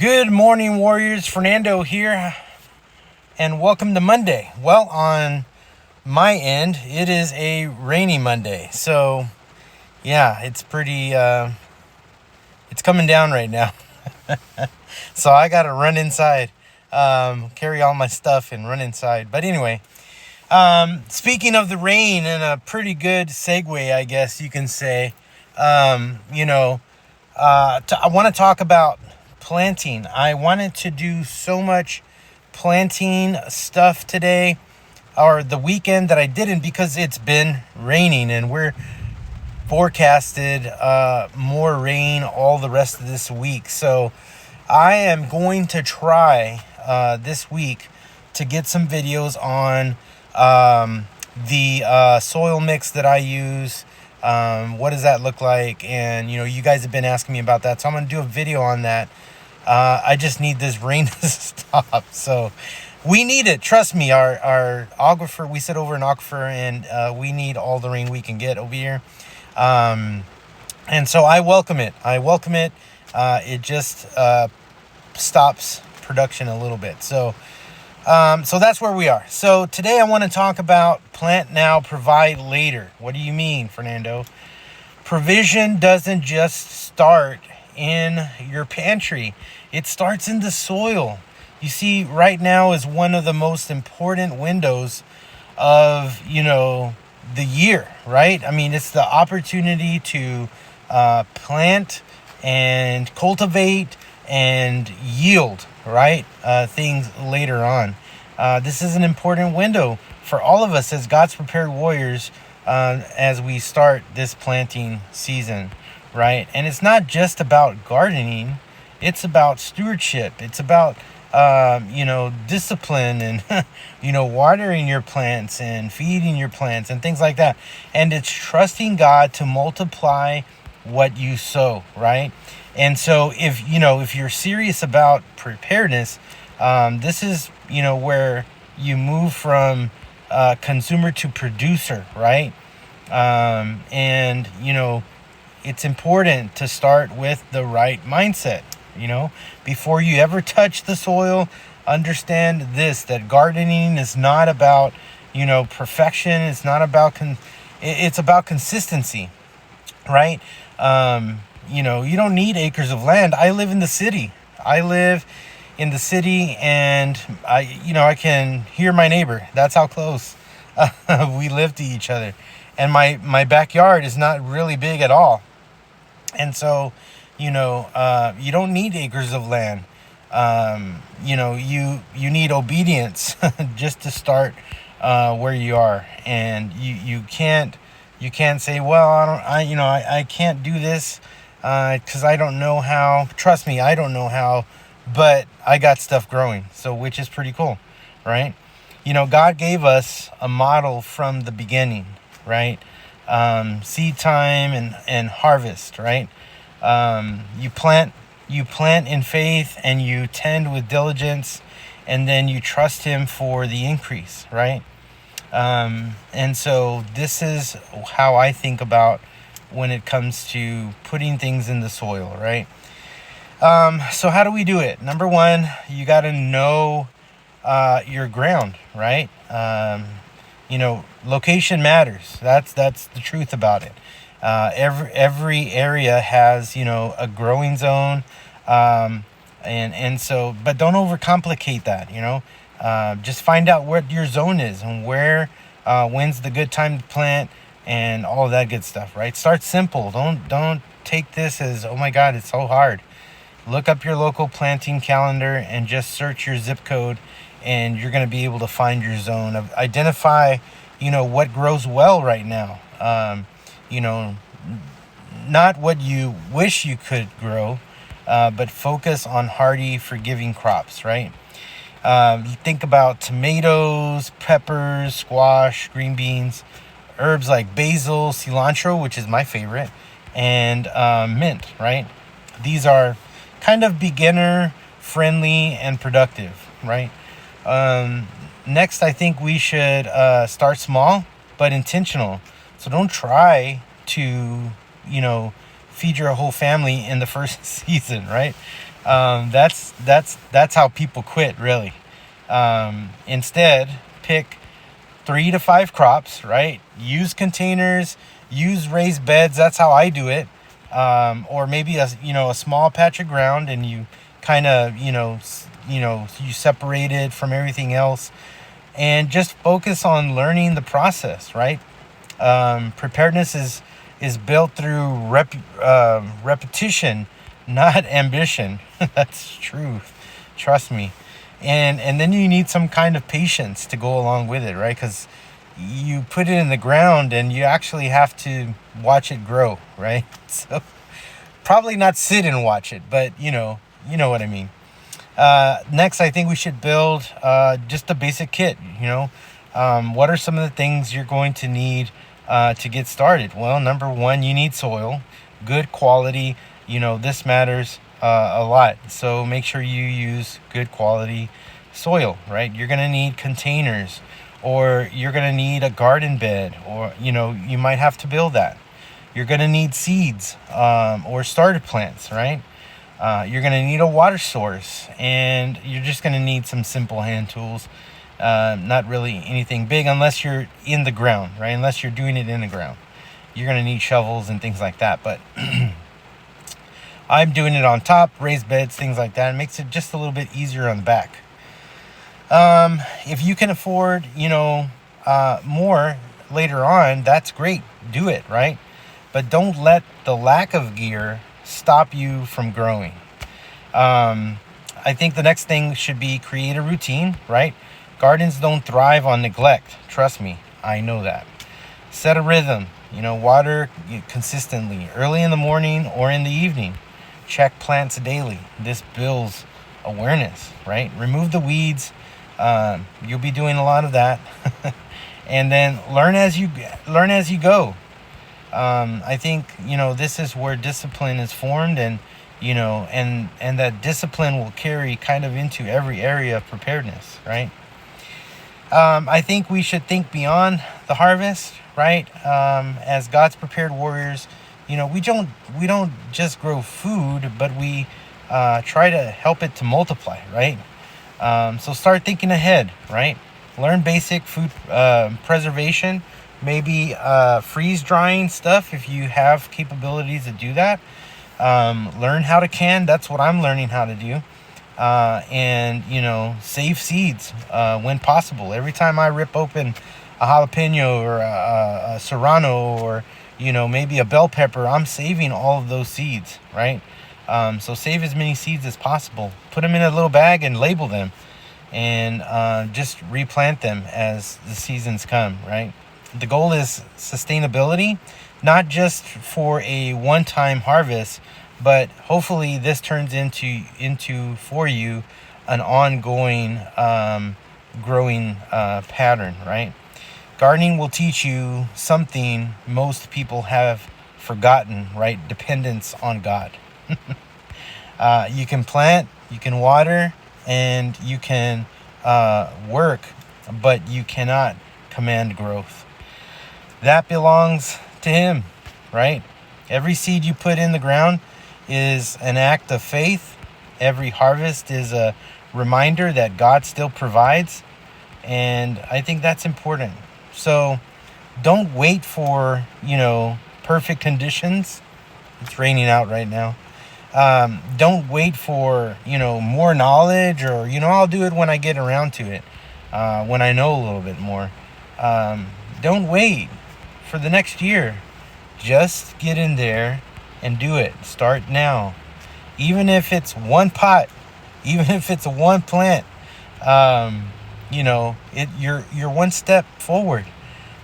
Good morning, Warriors. Fernando here, and welcome to Monday. Well, on my end, it is a rainy Monday, so yeah, it's pretty. It's coming down right now, so I gotta run inside, carry all my stuff, and run inside. But anyway, speaking of the rain, and a pretty good segue, I guess you can say. I want to talk about planting. I wanted to do so much planting stuff today or the weekend that I didn't because it's been raining and we're forecasted more rain all the rest of this week. So I am going to try this week to get some videos on the soil mix that I use. What does that look like? And you guys have been asking me about that, so I'm going to do a video on that. I just need this rain to stop. So we need it. Trust me, our aquifer, we sit over an aquifer, and we need all the rain we can get over here. And so I welcome it. It just stops production a little bit. So that's where we are. So today I want to talk about plant now, provide later. What do you mean, Fernando? Provision doesn't just start in your pantry. It starts in the soil. You see, right now is one of the most important windows of, the year, right? I mean, it's the opportunity to plant and cultivate and yield, right? Things later on. This is an important window for all of us as God's prepared warriors as we start this planting season, right? And it's not just about gardening. It's about stewardship. It's about, discipline and, watering your plants and feeding your plants and things like that. And it's trusting God to multiply what you sow, right? And so if you're serious about preparedness, this is, where you move from consumer to producer, right? It's important to start with the right mindset. Before you ever touch the soil, understand this, that gardening is not about, perfection. It's not about, it's about consistency, right? You don't need acres of land. I live in the city. And I can hear my neighbor. That's how close we live to each other. And my backyard is not really big at all. And so, you don't need acres of land. You need obedience just to start where you are. And you can't say, well, I can't do this because I don't know how. Trust me, I don't know how, but I got stuff growing. So, which is pretty cool, right? God gave us a model from the beginning, right? Seed time and harvest, right? You plant in faith and you tend with diligence, and then you trust him for the increase, right? And so this is how I think about when it comes to putting things in the soil, right? So how do we do it? Number one, you got to know your ground, right? Location matters. That's the truth about it. Every area has, a growing zone. So, but don't overcomplicate that, just find out what your zone is and when's the good time to plant and all of that good stuff, right? Start simple. Don't take this as, oh my God, it's so hard. Look up your local planting calendar and just search your zip code, and you're going to be able to find your zone. Identify, what grows well right now. Not what you wish you could grow, but focus on hardy, forgiving crops, right? Think about tomatoes, peppers, squash, green beans, herbs like basil, cilantro, which is my favorite, and mint, right? These are kind of beginner friendly and productive, right? Next, I think we should start small but intentional. So don't try to, feed your whole family in the first season, right? That's how people quit, really. Instead, pick 3 to 5 crops, right? Use containers, use raised beds. That's how I do it. Or maybe a small patch of ground, and you kind of you separate it from everything else, and just focus on learning the process, right? Preparedness is built through repetition, not ambition. That's truth. Trust me. And then you need some kind of patience to go along with it, right? Because you put it in the ground and you actually have to watch it grow, right? So probably not sit and watch it, but you know what I mean. Next, I think we should build just a basic kit. What are some of the things you're going to need to get started? Well, number one, you need soil, good quality. This matters a lot. So make sure you use good quality soil, right? You're going to need containers, or you're going to need a garden bed, or, you might have to build that. You're going to need seeds or starter plants, right? You're going to need a water source, and you're just going to need some simple hand tools. Not really anything big unless you're in the ground, right? Unless you're doing it in the ground. You're going to need shovels and things like that. But I'm doing it on top, raised beds, things like that. It makes it just a little bit easier on the back. If you can afford, more later on, that's great. Do it, right? But don't let the lack of gear stop you from growing. I think the next thing should be create a routine, right? Gardens don't thrive on neglect. Trust me, I know that. Set a rhythm, water consistently, early in the morning or in the evening. Check plants daily. This builds awareness, right? Remove the weeds. You'll be doing a lot of that. And then learn as you go. I think, this is where discipline is formed, and that discipline will carry kind of into every area of preparedness, right? I think we should think beyond the harvest, right? As God's prepared warriors, we don't just grow food, but we try to help it to multiply, right? So start thinking ahead, right? Learn basic food preservation, maybe freeze drying stuff if you have capabilities to do that. Learn how to can. That's what I'm learning how to do. And save seeds when possible. Every time I rip open a jalapeno or a serrano, or maybe a bell pepper, I'm saving all of those seeds, right? So save as many seeds as possible. Put them in a little bag and label them, and just replant them as the seasons come, right? The goal is sustainability, not just for a one-time harvest, but hopefully this turns into for you an ongoing growing pattern, right? Gardening will teach you something most people have forgotten, right? Dependence on God. You can plant, you can water, and you can work, but you cannot command growth. That belongs to Him, right? Every seed you put in the ground is an act of faith. Every harvest is a reminder that God still provides. And I think that's important. So don't wait for, perfect conditions. It's raining out right now. Don't wait for, more knowledge, or, I'll do it when I get around to it, when I know a little bit more. Don't wait for the next year. Just get in there and do it. Start now. Even if it's one pot, even if it's one plant, you're one step forward.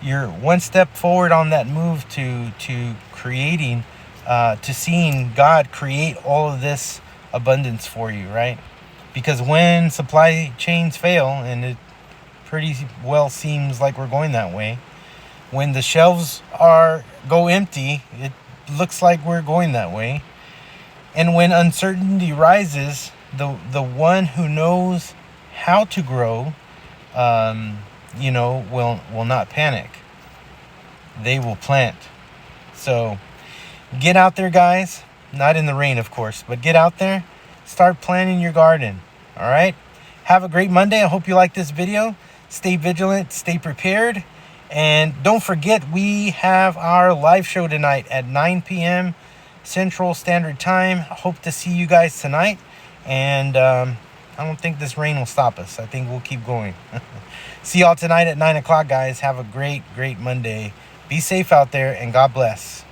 You're one step forward on that move to creating, to seeing God create all of this abundance for you, right? Because when supply chains fail, and it pretty well seems like we're going that way, when the shelves go empty, it looks like we're going that way. And when uncertainty rises, the one who knows how to grow, will not panic. They will plant. So Get out there, guys. Not in the rain, of course, but get out there. Start planting your garden. All right? Have a great Monday. I hope you like this video. Stay vigilant. Stay prepared. And don't forget, we have our live show tonight at 9 p.m. Central Standard Time. Hope to see you guys tonight. And I don't think this rain will stop us. I think we'll keep going. See y'all tonight at 9 o'clock, guys. Have a great, great Monday. Be safe out there, and God bless.